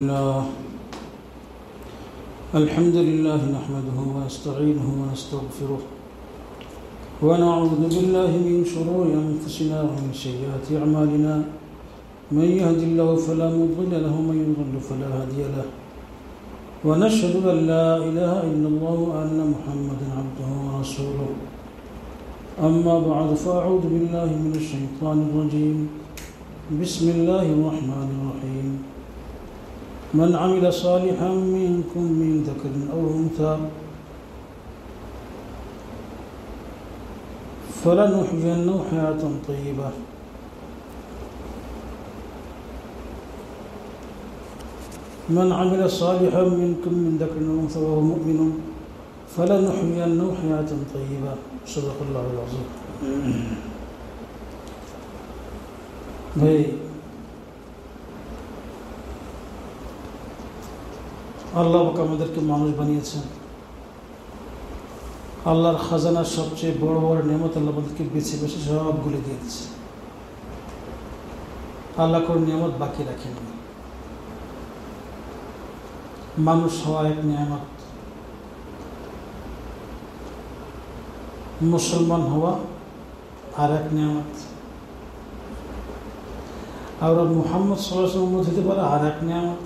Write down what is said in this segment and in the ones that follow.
الله الحمد لله نحمده ونستعينه ونستغفره ونعوذ بالله من شرور أنفسنا ومن سيئات أعمالنا من يهد الله فلا مضل له ومن يضلل فلا هادي له ونشهد أن لا إله إلا الله وأن محمدا عبده ورسوله أما بعد فأعوذ بالله من الشيطان الرجيم بسم الله الرحمن الرحيم من عمل صالحا منكم من ذكر أو أنثى فلنحيينه حياة طيبة من عمل صالحا منكم من ذكر أو أنثى وهو مؤمن فلنحيينه حياة طيبة صدق الله العظيم ভাই আল্লাহ আমাদেরকে মানুষ বানিয়েছেন। আল্লাহর খাজানার সবচেয়ে বড় বড় নিয়ামত আল্লাহ আমাদেরকে বেছে বেছে সবগুলো দিয়ে দিচ্ছে। আল্লাহ কোন নিয়ামত বাকি রাখেননি। মানুষ হওয়া এক নিয়ামত, মুসলমান হওয়া আর এক নিয়ামত, আর মুহাম্মদ সাল্লাল্লাহু আলাইহি ওয়াসাল্লাম হতে পারে আর এক নিয়ামত।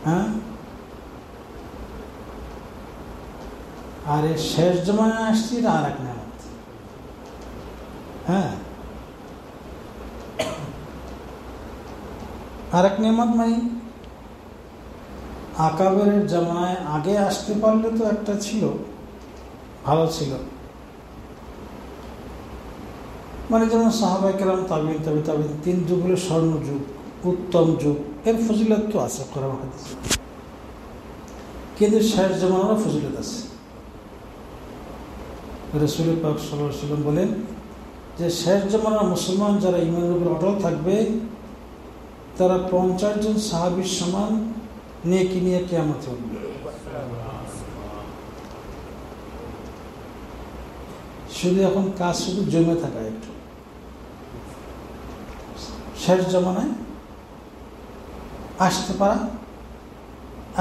হ্যাঁ, আর এই শেষ জমানায় আসছি এটা আর এক নিয়ামত। হ্যাঁ, আর এক নিয়ামত মানে আকাবের জমানায় আগে আসতে পারলে তো একটা ছিল, ভালো ছিল। মানে যেমন সাহাবায়ে কেরাম, তাবিঈন, তাবিঈন, তিন যুগ হলো স্বর্ণ যুগ, উত্তম যুগ। এর ফজিলত তো আছে কোরআন হাদিস, কিন্তু শেষ জামানারও ফজিলত আছে। রাসূল পাক সাল্লাল্লাহু আলাইহি ওয়াসাল্লাম বলেন যে শেষ জামানার মুসলমান যারা ঈমানের উপর অটল থাকবে তারা 50 জন সাহাবীর সমান নেকি নিয়ে কিয়ামতে উঠবে। শুধু এখন কাজ শুধু জমে থাকা একটু। শেষ জামানায় আসতে পারা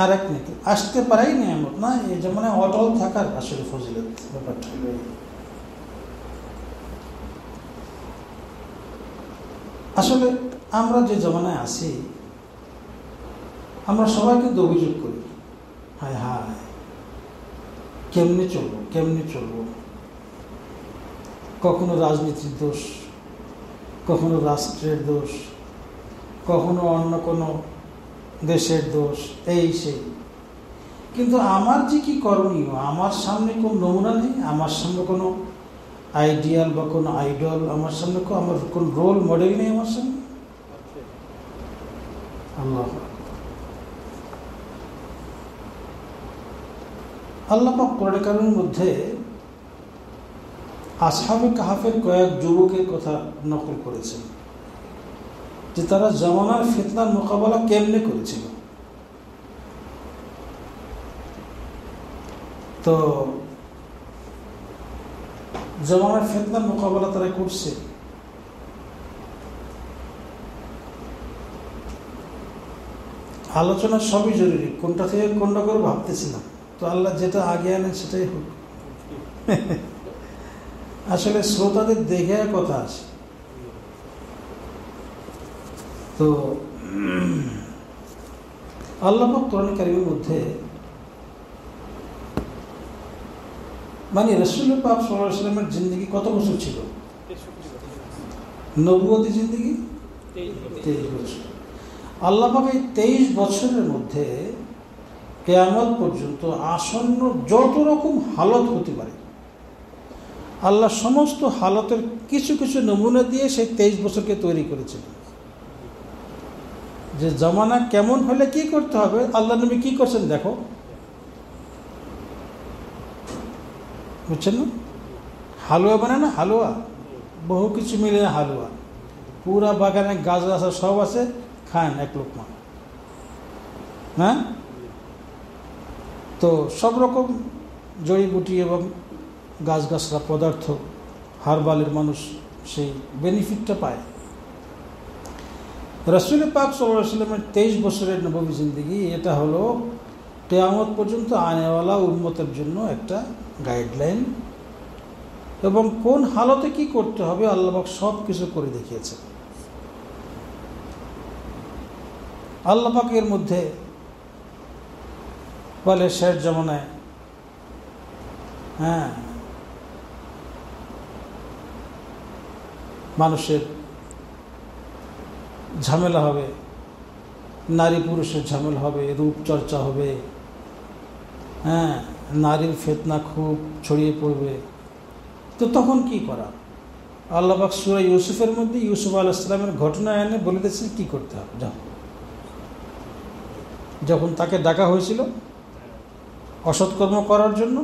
আর এক নেকি, আসতে পারাই নিয়ামত না, এই জামানায় অটল থাকার আসলে ফজিলত ব্যাপারটা। আসলে আমরা যে জামানায় আছি আমরা সবাই কিন্তু অভিযোগ করি, হায় হায় কেমনে চলবো। কখনো রাজনীতির দোষ, কখনো রাষ্ট্রের দোষ, কখনো অন্য কোনো দেশের দোষ, এই সেই। কিন্তু আমার যে কি করণীয়, আমার সামনে কোনো নমুনা নেই, আমার সামনে কোনো আইডিয়াল বা কোনো আইডল, আমার সামনে আমার কোনো রোল মডেল নেই আমার সামনে। আল্লাহ পাক কোরআন কারীমের মধ্যে আসহাবে কাহাফের কয়েক যুবকের কথা নকল করেছেন যে তারা জামানার ফিতনার মোকাবেলা কেমনে করেছিল। তো জামানার ফিতনার মোকাবেলা তারা করছে। আলোচনা সবই জরুরি, কোনটা থেকে কোনটা করে ভাবতেছিলাম। তো আল্লাহ যেটা আগে আনেন সেটাই হোক। আসলে শ্রোতাদের দেখে কথা আছে। তো আল্লাহ পাক কোরআন কারীমের মধ্যে মানে রাসূল পাক সাল্লাল্লাহু আলাইহি ওয়াসাল্লামের জিন্দেগি কত বছর ছিল? নবুয়তি জিন্দেগি 23 বছর। আল্লাহ পাক এই 23 বছরের মধ্যে কিয়ামত পর্যন্ত আসন্ন যত রকম হালত হতে পারে আল্লাহ সমস্ত হালতের কিছু কিছু নমুনা দিয়ে সেই 23 বছরকে তৈরি করেছিলেন। যে জামানা কেমন হলে কি করতে হবে, আল্লাহ নবী কি করছেন দেখো, বুঝছেন না? হালুয়া বানায় না, হালুয়া, বহু কিছু মিলে হালুয়া, পুরা বাগানে গাছ গাছ সব আছে, খান এক লোকমা। হ্যাঁ, তো সব রকম জড়িবুটি এবং গাছগাছরা পদার্থ হারবালের মানুষ সেই বেনিফিটটা পায়। রাসূল পাক সাল্লাল্লাহু আলাইহি ওয়াসাল্লামের 23 বছরের নববী জিন্দেগি, এটা হলো কিয়ামত পর্যন্ত আনেওয়ালা উম্মতের জন্য একটা গাইডলাইন, এবং কোন হালতে কি করতে হবে আল্লাহ পাক সব কিছু করে দেখিয়েছেন। আল্লাহ পাক এর মধ্যে বলে শেষ জামানায় মানুষের ঝামেলা হবে, নারী পুরুষের ঝামেলা হবে, রূপচর্চা হবে, নারীর ফিতনা খুব ছড়িয়ে পড়বে। তো তখন কি করা? আল্লাহ পাক সূরা ইউসুফের মধ্যে ইউসুফ আলাইহিস সালামের ঘটনা এনে বলে দিয়েছেন কি করতে হবে। যখন তাকে ডাকা হয়েছিল অসৎকর্ম করার জন্য,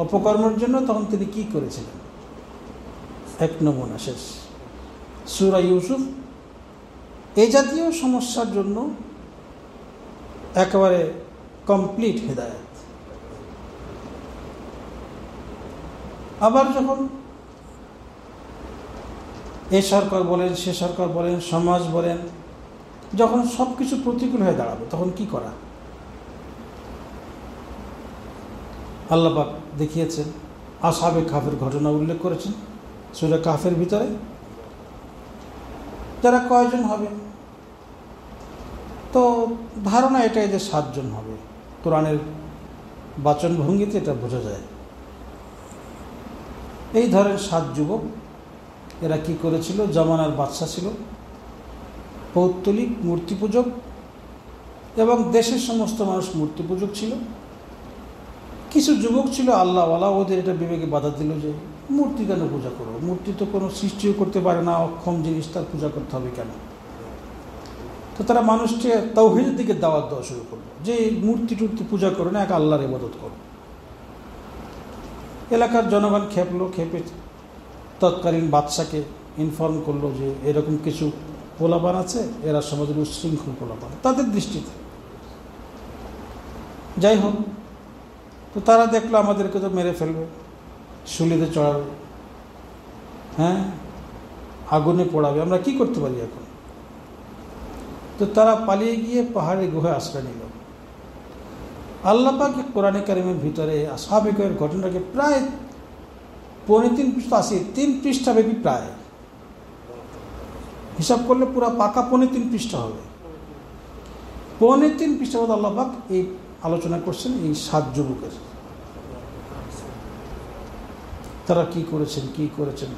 অপকর্মের জন্য, তখন তিনি কি করেছিলেন? এক নমুনা শেষ। সূরা ইউসুফ এই জাতীয় সমস্যার জন্য একেবারে কমপ্লিট হেদায়েত। আবার যখন এ সরকার বলেন, সে সরকার বলেন, সমাজ বলেন, যখন সব কিছু প্রতিকূল হয়ে দাঁড়াবে তখন কি করা? আল্লাহ পাক দেখিয়েছেন, আসহাবে কাহফের ঘটনা উল্লেখ করেছেন সূরা কাহফের ভিতরে। যারা কয়জন হবে? তো ধারণা এটাই যে 7 জন হবে। কোরআনের বাচন ভঙ্গিতে এটা বোঝা যায়। এই ধরেন 7 যুবক, এরা কি করেছিল? জামানার বাদশা ছিল, পৌত্তলিক, মূর্তি পূজক, এবং দেশের সমস্ত মানুষ মূর্তি পূজক ছিল। কিছু যুবক ছিল আল্লাহওয়ালা, ওদের এটা বিবেকে বাধা দিল যে মূর্তি কেন পূজা করো? মূর্তি তো কোনো সৃষ্টিও করতে পারে না, অক্ষম জিনিস, তার পূজা করতে হবে কেন? তো তারা মানুষকে তাওহীদের দিকে দাওয়াত দেওয়া শুরু করলো যে মূর্তি টুর্তি পূজা করো না, এক আল্লাহর ইবাদত করো। এলাকার জনগণ খেপে তৎকালীন বাদশাকে ইনফর্ম করলো যে এরকম কিছু পোলাপান আছে, এরা সমাজের উচ্ছৃঙ্খল পোলাপান তাদের দৃষ্টিতে। যাই হোক, তো তারা দেখলো আমাদেরকে তো মেরে ফেলবে, শুলিতে চড়াবে, আগুনে পোড়াবে, আমরা কি করতে পারি এখন? তো তারা পালিয়ে গিয়ে পাহাড়ে গুহায় আশ্রয় নিল। আল্লাহ পাক কোরআনে কারিমের ভিতরে আসহাবে কাহফের ঘটনাকে প্রায় 3.5 পৃষ্ঠা আছে, 3 পৃষ্ঠাব্যাপী, প্রায় হিসাব করলে পুরো পাকা 3.5 পৃষ্ঠা হবে। 3.5 পৃষ্ঠা মধ্যে আল্লাহ পাক এই আলোচনা করছেন এই 7 যুবকের, তারা কি করেছেন।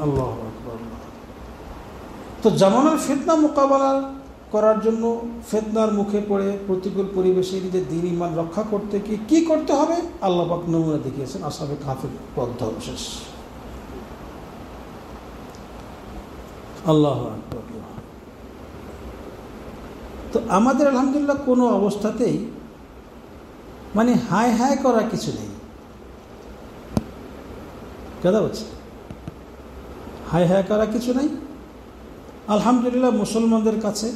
আল্লাহু আকবার। তো জামানার ফিতনা মোকাবেলা করার জন্য, ফিতনার মুখে পড়ে প্রতিকূল পরিবেশে নিজের দ্বীন ঈমান রক্ষা করতে কি করতে হবে আল্লাহ পাক নমুনা দেখিয়েছেন আসহাবে কাহফের অধ্যায়শেষ। আল্লাহু আকবার। তো আমাদের আলহামদুলিল্লাহ কোনো অবস্থাতেই মানে হায় করার কিছু নেই। কথা বলছে, হায় করার কিছু নেই আলহামদুলিল্লাহ মুসলমানদের কাছে।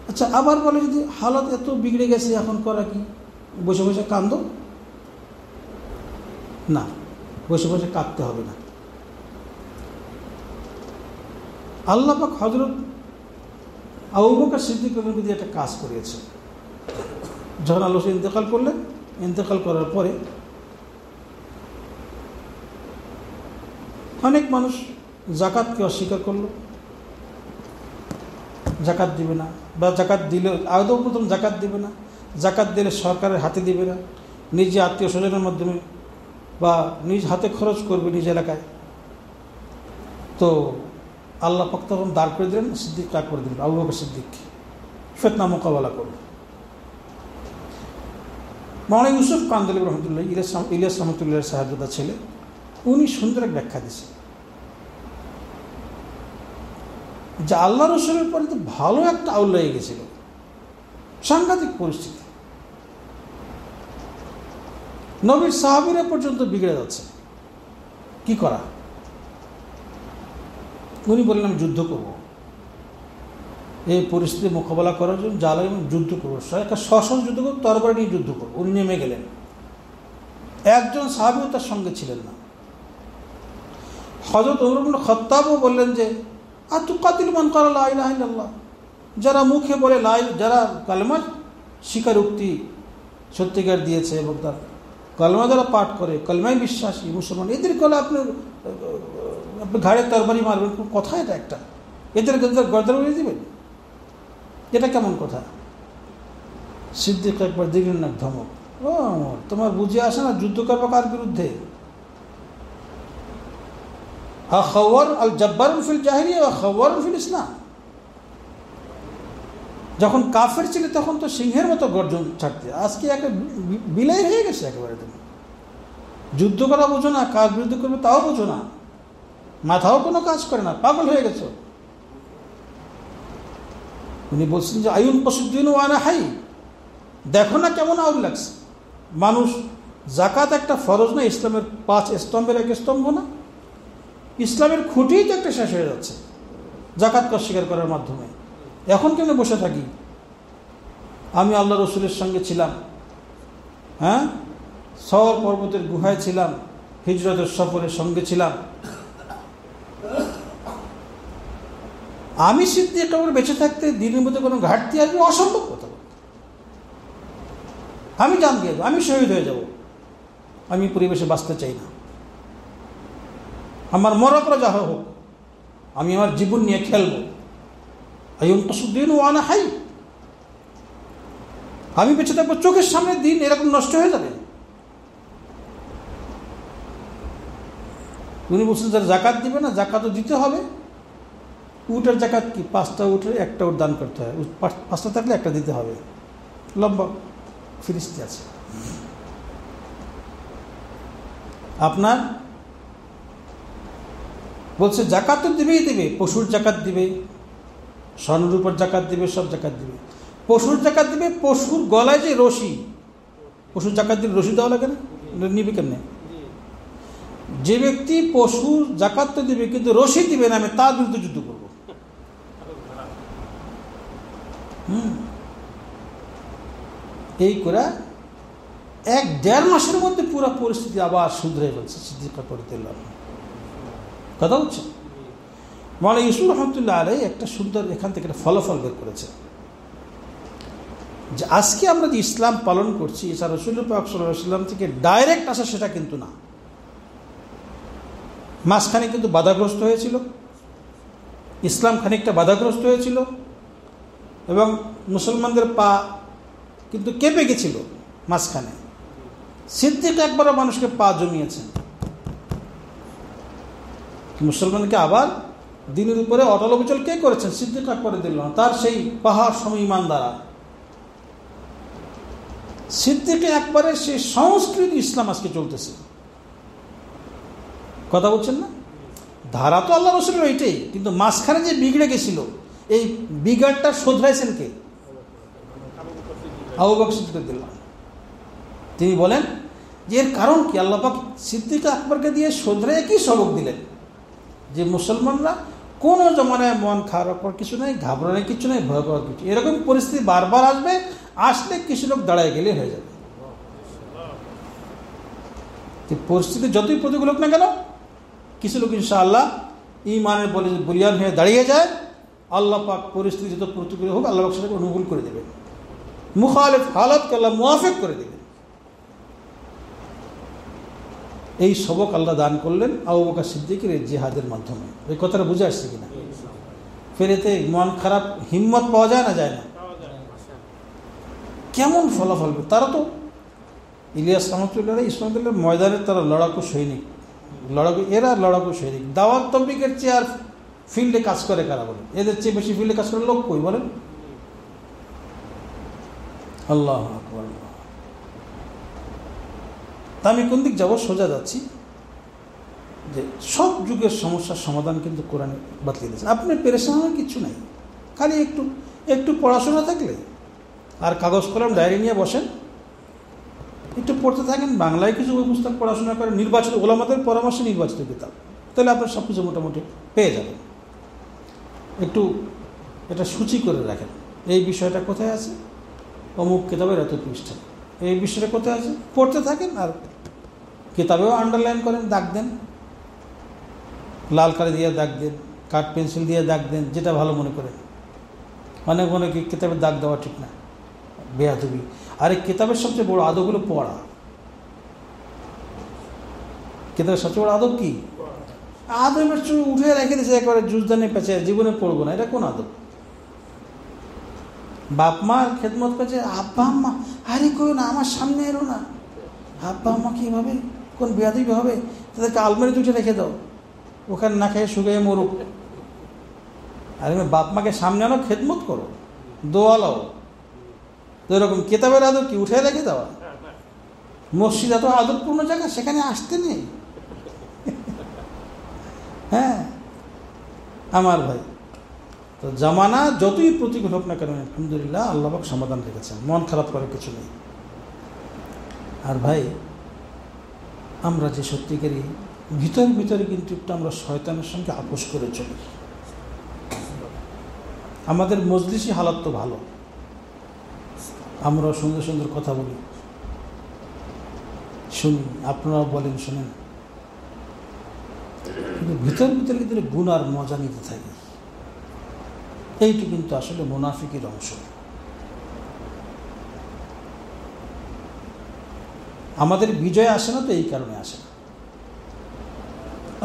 আচ্ছা, আবার বলে যদি হালত এত বিগড়ে গেছে এখন করা কি? বসে বসে কান্দো? না, বসে বসে কাঁদতে হবে না। আল্লাহ পাক হযরত আবু বকর সিদ্দিক রাদিয়াল্লাহু আনহু একটা কাজ করিয়েছে। যখন আল্লাহ ইন্তেকাল করলেন, ইন্তেকাল করার পরে অনেক মানুষ জাকাতকে অস্বীকার করলো, জাকাত দিবে না, বা জাকাত দিলে আদৌ প্রথম জাকাত দিবে না, জাকাত দিলে সরকারের হাতে দিবে না, নিজে আত্মীয় স্বজনের মাধ্যমে বা নিজ হাতে খরচ করবে নিজ এলাকায়। তো আল্লাহ পাক তখন দাঁড় করে দিলেন, সিদ্দিক দাঁড় করে দিলেন, আবু বকর সিদ্দিক ফিতনা মোকাবেলা করবে। মাওলানা ইউসুফ কান্দলী রহমতুল্লাহ, ইলিয়াস রহমতুল্লাহের সাহেবজাদা ছেলে, উনি সুন্দর এক ব্যাখ্যা দিয়েছেন যে আল্লাহ রসুলের পরে তো ভালো একটা আউল লেগে গেছিল, সাংঘাতিক পরিস্থিতি, নবীর সাহাবীরা পর্যন্ত বিগড়ে যাচ্ছে, কি করা? উনি বললেন আমি যুদ্ধ করব, এই পরিস্থিতি মোকাবেলা করার জন্য যা লাগে আমি যুদ্ধ করবো, একটা সশস্ত্র যুদ্ধ করবো, তরবারি নিয়ে যুদ্ধ করবো। উনি নেমে গেলেন, একজন সাহাবীও তার সঙ্গে ছিলেন না। হযরত ওমর ইবনে খাত্তাবও বললেন যে আর তুকাতিল মান ক্বালা লা ইলাহা ইল্লাল্লাহ, যারা মুখে বলে যারা কালেমা স্বীকারোক্তি সত্যিকার দিয়েছে এবং তার কালেমা যারা পাঠ করে, কালেমায় বিশ্বাসী মুসলমান, এদের কলে আপনি ঘাড়ে তরবারি মারবেন? কথা এটা একটা, এদের গর্দান উড়িয়ে দেবেন? এটা কেমন কথা? সিদ্দিক একবার দিলেন না ধমক, ও তোমার বুঝে আসে না যুদ্ধ করবো কার বিরুদ্ধে? আখাওয়ার আল জব্বারুন ফিল জাহিলিয়া ওয়া খাওয়ারুন ফিল ইসলাম। যখন কাফের ছিল তখন তো সিংহের মতো গর্জন ছাড়তে, আজকে একটা বিলাই হয়ে গেছে একেবারে। তুমি যুদ্ধ করা বোঝো না, কার বিরুদ্ধে করবে তাও বোঝো না, মাথাও কোনো কাজ করে না, পাগল হয়ে গেছো। উনি বলছেন যে আয়ুন পশুদ্দিন ওয়ানা হাই, দেখো না কেমন আউল লাগছে। মানুষ জাকাত একটা ফরজ না, ইসলামের 5 স্তম্ভের এক স্তম্ভ না? ইসলামের খুঁটিই তো একটা শেষ হয়ে যাচ্ছে জাকাত অস্বীকার করার মাধ্যমে। এখন কেন বসে থাকি? আমি আল্লাহ রসুলের সঙ্গে ছিলাম, হ্যাঁ, সওর পর্বতের গুহায় ছিলাম, হিজরতের সফরের সঙ্গে ছিলাম। আমি সিদ্দিক আকবর বেঁচে থাকতে দিনের মধ্যে কোনো ঘাটতি আসবে? অসম্ভব কথা। আমি জান দিয়ে আমি শহীদ হয়ে যাব, আমি পরিবেশে বাঁচতে চাই না। আমার মরকরা যা হোক, আমি আমার জীবন নিয়ে খেলবো। আইয়ুন তাসুদ্দিন ওয়ানা হাই, আমি বেঁচে থাকবো, চোখের সামনে দিন এরকম নষ্ট হয়ে যাবে। উনি বলছেন যারা জাকাত দিবে না, জাকাতও দিতে হবে। উটের জাকাত কি? 5টা উঠে 1টা উট দান করতে হয়, 5টা থাকলে 1টা দিতে হবে। লম্বা ফিরিস্তি আছে। আপনার বলছে জাকাত তো দিবেই দিবে, পশুর জাকাত দিবে, স্বর্ণের উপর জাকাত দিবে, সব জাকাত দিবে। পশুর জাকাত দিবে, পশুর গলায় যে রশি, পশুর জাকাত দিলে রশি দেওয়া লাগে না? নিবে কেমনে? যে ব্যক্তি পশুর জাকাত তো দিবে কিন্তু রশি দিবে না, আমি তার বিরুদ্ধে যুদ্ধ করব। এই করে 1-1.5 মাসের মধ্যে পুরো পরিস্থিতি আবার শুধরে ফেলছে সিদ্দিক আকবর রাদিয়াল্লাহু আনহু। কথা হচ্ছে মাওলানা ইউসুফ রহমতুল্লাহ আলাইহি একটা সুন্দর এখান থেকে একটা ফলাফল বের করেছে যে আজকে আমরা যে ইসলাম পালন করছি, এটা রাসূলুল্লাহ পাক সাল্লাল্লাহু আলাইহি ওয়াসাল্লাম থেকে ডাইরেক্ট আসা সেটা কিন্তু না। মাঝখানে কিন্তু বাধাগ্রস্ত হয়েছিল, ইসলাম খানিকটা বাধাগ্রস্ত হয়েছিল এবং মুসলমানদের পা কিন্তু কেঁপে গেছিল মাঝখানে। সিদ্দিক একবারও মানুষকে পা জমিয়েছেন, মুসলমানকে আবার দিনের উপরে অটল অবিচল কে করেছেন? সিদ্দিক আকবর রাদিয়াল্লাহু আনহু, তার সেই পাহাড় সম ঈমান দ্বারা। সিদ্দিক আকবরের সেই সংস্কৃতি ইসলাম আজকে চলতেছে। কথা বলছেন না? ধারা তো আল্লাহ রাসূলের ওইটাই, কিন্তু মাঝখানে যে বিগড়ে গেছিল, এই বিগাড়টা শোধরাইছেন কে? আবু বকর সিদ্দিক রাদিয়াল্লাহু আনহু। তিনি বলেন যে এর কারণ কি? আল্লাহ পাক সিদ্দিক আকবরকে দিয়ে শোধরায় কি সবক দিলেন যে মুসলমানরা কোনো জমানায় মন খারাপ করার কিছু নেই, ঘাবড়ানোর কিছু নেই, ভয় করার কিছু। এরকম পরিস্থিতি বারবার আসবে, আসলে কিছু লোক দাঁড়ায় গেলে হয়ে যাবে। পরিস্থিতি যতই প্রতিকূল হোক না কেন, কিছু লোক ইনশাআল্লাহ ঈমানের বলিয়ান হয়ে দাঁড়িয়ে যায়। আল্লাহ পাক পরিস্থিতি যত প্রতিকূল হোক, আল্লাহ পাক সেটাকে অনুকূল করে দেবেন, মুখালিফ হালাতকে আল্লাহ মুআফিক করে দেবেন। এই সবক আল্লাহ দান করলেন আবু বকর সিদ্দিকের জিহাদের মাধ্যমে। এই কথাটা বুঝে আসছে কিনা? ফের এতে মন খারাপ হিম্মত পাওয়া যায় না? যায় না? কেমন ফলাফল? তারা তো ইলিয়াস রহমতুল্লাহ ইসলামের ময়দানের তারা লড়াকু সৈনিক, এরা লড়াকু সৈনিক। দাওয়াত তবলিগের চেয়ে আর ফিল্ডে কাজ করে কারা বলেন? এদের চেয়ে বেশি ফিল্ডে কাজ করে লোক কই বলেন? আল্লাহ আকবার। তা আমি কোন দিক যাব? সোজা যাচ্ছি যে সব যুগের সমস্যার সমাধান কিন্তু কোরআনে বাতলিয়ে দিয়েছে। আপনি পেরেশান হওয়ার কিছু নাই, খালি একটু পড়াশোনা থাকলে আর কাগজ কলম ডায়েরি নিয়ে বসেন, একটু পড়তে থাকেন, বাংলায় কিছু বই পুস্তক পড়াশোনা করেন, নির্বাচিত ওলামাদের পরামর্শে নির্বাচিত কিতাব, তাহলে আপনার সব কিছু মোটামুটি পেয়ে যাবেন। একটু এটা সূচি করে রাখেন, এই বিষয়টা কোথায় আছে, অমুক কিতাবের এত পৃষ্ঠা, এই বিষয়টা কোথায় আছে, পড়তে থাকেন। আর কিতাবেও আন্ডারলাইন করেন, দাগ দেন, লাল কালি দিয়ে দাগ দেন, কাঠ পেন্সিল দিয়ে দাগ দেন, যেটা ভালো মনে করেন। অনেকে কিতাবের দাগ দেওয়া ঠিক না, বেয়াদবি। আর এই কিতাবের সবচেয়ে বড় আদব হলো পড়া। কিতাবের সবচেয়ে বড় আদব কি? আদবের চুল উঠে রেখে দিয়েছে একবারে জুজদানে পেঁচে, জীবনে পড়বো না। এটা কোন আদব? বাপ মার খেদমত করছে, আব্বা আম্মা আরে কেউ না, আমার সামনে এলো না। আব্বা আম্মা কীভাবে, কোন বেয়াদবি হবে? তাদেরকে আলমারিতে উঠে রেখে দাও, ওখানে না খেয়ে শুকিয়ে মরুক। আরে বাপ মাকে সামনে আনো, খেদমত করো, দোয়া লাও। তো এরকম কিতাবের আদব কি উঠে রেখে দেওয়া? মসজিদ এত আদবপূর্ণ জায়গা, সেখানে আসতে নেই। হ্যাঁ আমার ভাই, তো জামানা যতই প্রতিকূল হোক না কেন, আলহামদুলিল্লাহ আল্লাহ পাক সমাধান রেখেছেন, মন খারাপ করার কিছু নেই। আর ভাই, আমরা যে সত্যিকারই ভিতরে কিন্তু একটু আমরা শয়তানের সঙ্গে আপোষ করে চলি। আমাদের মজলিসি হালাত তো ভালো, আমরা সুন্দর সুন্দর কথা বলি, শুনি, আপনারাও বলেন, শোনেন, কিন্তু ভিতরে গুনার মজা নিতে থাকি। এইটি কিন্তু আসলে মুনাফিকের অংশ। আমাদের বিজয় আসে না তো এই কারণে আসে না।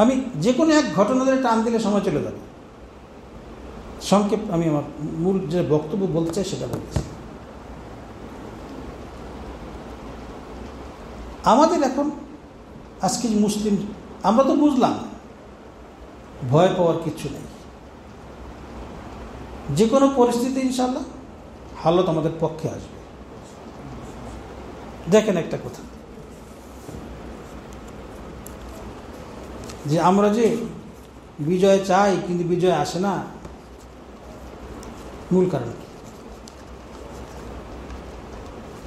আমি যে কোনো এক ঘটনা ধরে টান দিলে সময় চলে যাবে। সংক্ষেপ আমি আমার মূল যে বক্তব্য বলতে চাই সেটা বলতেছি। আমাদের এখন আজকে মুসলিম, আমরা তো বুঝলাম ভয় পাওয়ার কিছু নেই, যে কোনো পরিস্থিতি ইনশাআল্লাহ হালত আমাদের পক্ষে আসবে। দেখেন একটা কথা, যে আমরা যে বিজয় চাই কিন্তু বিজয় আসে না, মূল কারণ কি?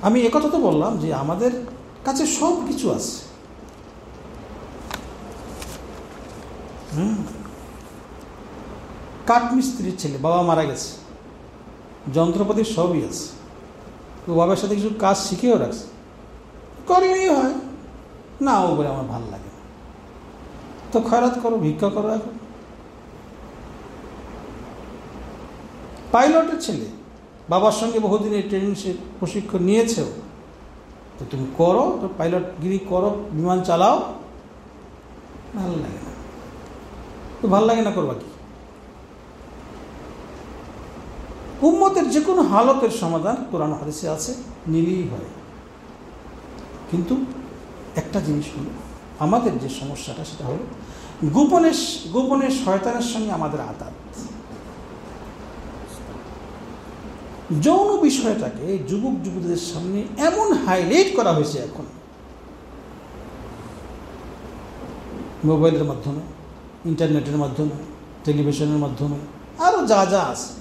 আমি একথা তো বললাম যে আমাদের কাছে সব কিছু আছে, কাঠমিস্ত্রির ছেলে, বাবা মারা গেছে, যন্ত্রপাতি সবই আছে, তো বাবার সাথে কিছু কাজ শিখেও রাখছে, করলেই হয় না, ও বলে আমার ভালো লাগে, তো খয়রাত করো, ভিক্ষা করো। এখন পাইলটের ছেলে, বাবার সঙ্গে বহুদিনের ট্রেনিং প্রশিক্ষণ নিয়েছেও, তো তুমি করো, তো পাইলটগিরি করো, বিমান চালাও, ভালো লাগে না, তো ভালো লাগে না, করবা কি? উম্মতের যে কোনো হালতের সমাধান কোরআন হাদিসে আছে, নিলেই হয়। কিন্তু একটা জিনিস হলো, আমাদের যে সমস্যাটা সেটা হলো গোপনে শয়তানের সঙ্গে আমাদের আতাত। যৌন বিষয়টাকে যুবক যুবতীদের সামনে এমন হাইলাইট করা হয়েছে এখন, মোবাইলের মাধ্যমে, ইন্টারনেটের মাধ্যমে, টেলিভিশনের মাধ্যমে, আরও যা যা আছে।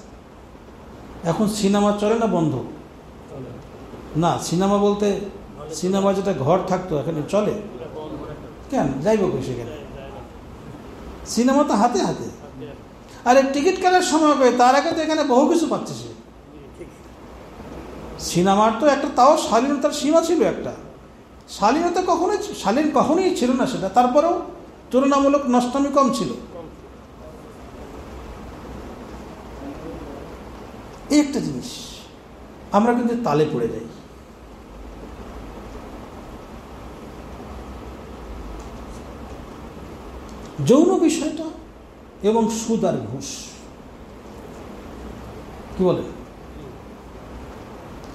এখন সিনেমা চলে না, বন্ধ না। সিনেমা বলতে সিনেমা যেটা ঘর থাকতো এখানে চলে কেন, যাইব কই সেখানে? সিনেমা তো হাতে হাতে। আরে টিকিট কাটার সময় পাবে, তার আগে তো এখানে বহু কিছু পাচ্ছে সে। সিনেমার তো একটা, তাও শালীনতার সীমা ছিল একটা, শালীনতা কখনোই ছিল না সেটা, তারপরেও তুলনামূলক নষ্টামি কম ছিল। এই একটা জিনিস আমরা কিন্তু তালে পড়ে যাই। যৌন বিষয়টা এবং সুদ আর ঘুষ, কি বলে?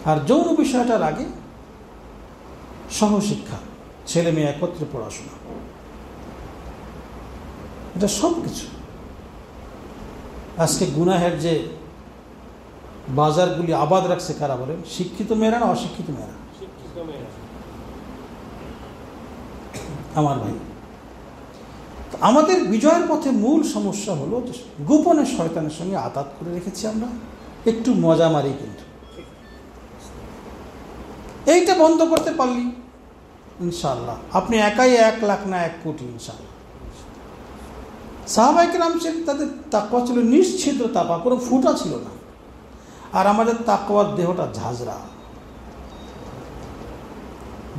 আর যৌন বিষয়টার আগে সহশিক্ষা, ছেলে মেয়ে একত্রে পড়াশোনা, এটা সব কিছু। আজকে গুনাহের যে বাজারগুলি আবাদ রাখছে কারা বলেন? শিক্ষিত মেয়েরা না অশিক্ষিত মেয়েরা? আমার ভাই, আমাদের বিজয়ের পথে মূল সমস্যা হলো গোপনে শয়তানের সঙ্গে আতাত করে রেখেছি আমরা, একটু মজা মারি। কিন্তু এইটা বন্ধ করতে পারলি ইনশাআল্লাহ আপনি একাই 1 লাখ না 1 কোটি ইনশাআল্লাহ। সাহাবায়ে কেরাম ছিলেন, তাদের তাকওয়া ছিল নিশ্চিদ্র তাপা, কোনো ফুটা ছিল না। আর আমাদের তাকওয়ার দেহটা ঝাঁঝরা।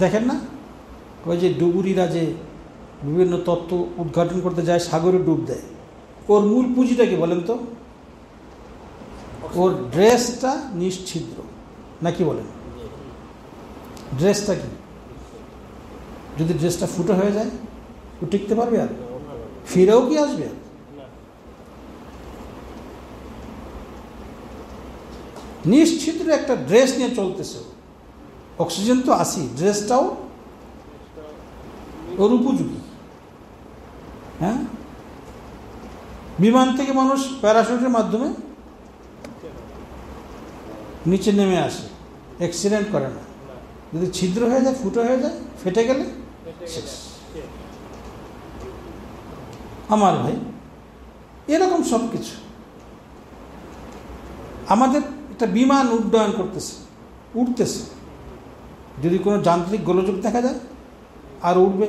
দেখেন না, ওই যে ডুবুরিরা যে বিভিন্ন তত্ত্ব উদ্ঘাটন করতে যায়, সাগরে ডুব দেয়, ওর মূল পুঁজিটা কি বলেন তো? ওর ড্রেসটা নিশ্ছিদ্র নাকি বলেন? ড্রেসটা কি? যদি ড্রেসটা ফুটো হয়ে যায় ও টিকতে পারবে? আর ফিরেও কি আসবে? নিশ্ছিদ্র একটা ড্রেস নিয়ে চলতেছে। অক্সিজেন তো আসি, ড্রেসটাও ওর উপযোগী। হ্যাঁ, বিমান থেকে মানুষ প্যারাশুটের মাধ্যমে নিচে নেমে আসে, অ্যাক্সিডেন্ট করে না। যদি ছিদ্র হয়ে যায়, ফুটো হয়ে যায়, ফেটে গেলে শেষ। আমার ভাই, এরকম সব কিছু আমাদের একটা বিমান উড্ডয়ন করতেছে, উঠতেছে, যদি কোনো যান্ত্রিক গোলযোগ দেখা যায় আর উঠবে?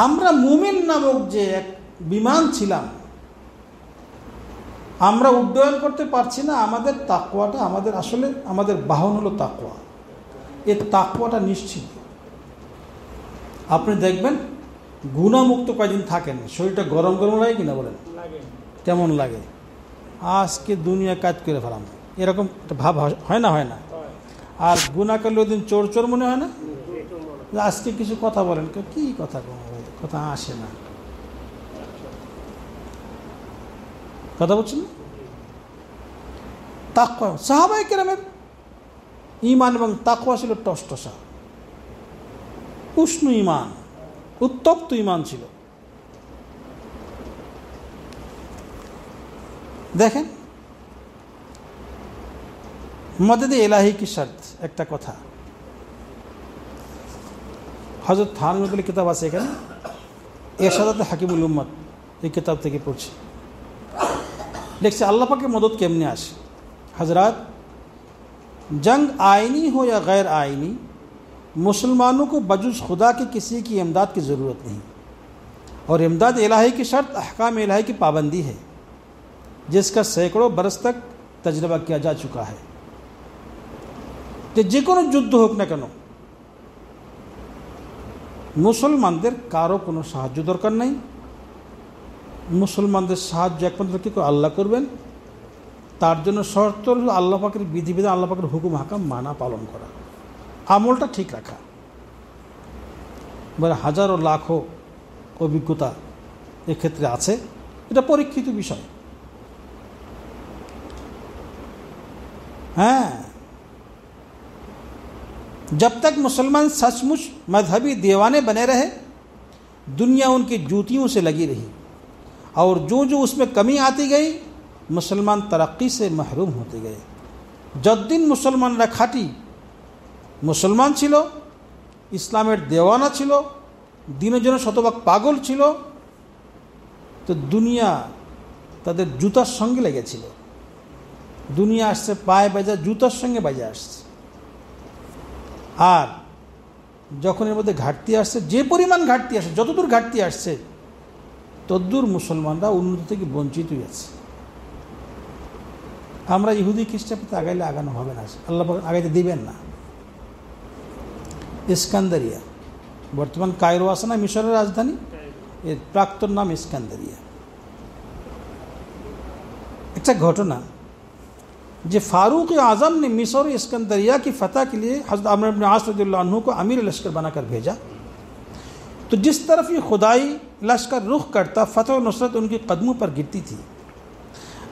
আমরা মুমিন নামক যে এক বিমান ছিলাম, আমরা উড্ডয়ন করতে পারছি না। আমাদের তাকওয়াটা, আমাদের বাহন হলো তাকওয়া। এই তাকওয়াটা নিশ্চিত। আপনি দেখবেন গুনাহমুক্ত কয়দিন থাকেন, শরীরটা গরম গরম লাগে কিনা বলেন? কেমন লাগে? আজকে দুনিয়া কাজ করে ফেলাম, এরকম একটা ভাব হয় না? হয় না? আর গুনাহ করলে ওই দিন চোর চোর মনে হয় না? আজকে কিছু কথা বলেন, কি কথা, কথা আসে না, কথা বলছেন না? তাকওয়া, সাহাবায়ে কেরামের ঈমান এবং তাকওয়া ছিল টসটসা, উষ্ণ ঈমান, উত্তপ্ত ঈমান ছিল। দেখেন, মদদ ইলাহি কি শর্ত, একটা কথা হযরত থানভী বলে কিতাব আছে এখানে, ইরশাদাত হাকিমুল উম্মত, এই কিতাব থেকে পড়ছি। লিখছে আল্লাহ পাকের মদদ কেমনে আসে। हजरात, जंग आइनी हो या गैर आइनी, मुसलमानों को बजुज़ खुदा के किसी की इमदाद की ज़रूरत नहीं, और इमदाद इलाही की शर्त अहकाम इलाही की पाबंदी है, जिसका सैकड़ों बरस तक तजर्बा किया जा चुका है। যে কোনো যুদ্ধ হোক না কেন, মুসলমানদের কারো কোনো সাহায্য দরকার নাই। মুসলমানদের সাহায্য একমাত্র কি আল্লাহ করবেন। তার জন্য শর্ত হলো আল্লাহ পাকের বিধিবিধান, আল্লাহ পাকের হুকুম হাকাম মানা পালন করা, আমলটা ঠিক রাখা। মানে হাজারো লাখো অভিজ্ঞতা এক্ষেত্রে আছে, এটা পরীক্ষিত বিষয়। হ্যাঁ, जब तक मुसलमान सचमुच मजहबी दीवाने बने रहे, दुनिया उनकी जूतियों से लगी रही, और जो जो उसमें कमी आती गई, मुसलमान तरक्की से महरूम होते गए। যতদিন মুসলমানরা খাঁটি মুসলমান ছিল, ইসলামের দেওয়ানা ছিল, দিনের জন্য শতভাগ পাগল ছিল, তো দুনিয়া তাদের জুতার সঙ্গে লেগেছিল। দুনিয়া আসছে পায়ে বাজা, জুতার সঙ্গে বাজে আসছে। আর যখন এর মধ্যে ঘাটতি আসছে, যে পরিমাণ ঘাটতি আসছে, যতদূর ঘাটতি আসছে ততদূর মুসলমানরা উন্নতি থেকে বঞ্চিতই আছে। আমরা ইহুদি খ্রিস্টানকে আগাইলে আগানো হবে না, আল্লাহ আগাইতে দিবেন না। ইস্কান্দারিয়া, বর্তমান কায়রো আছে না, মিশরের রাজধানী, এর প্রাক্তন নাম ইস্কান্দারিয়া। একটা ঘটনা যে फारूक आजम ने मिस्र इस्कंदरिया की फतह के लिए हज़रत अमर इब्न आस रज़ियल्लाहु अन्हु को अमीर लश्कर बनाकर भेजा। तो जिस तरफ ये खुदाई लश्कर रुख करता, फतह और नुसरत उनके कदमों पर गिरती थी।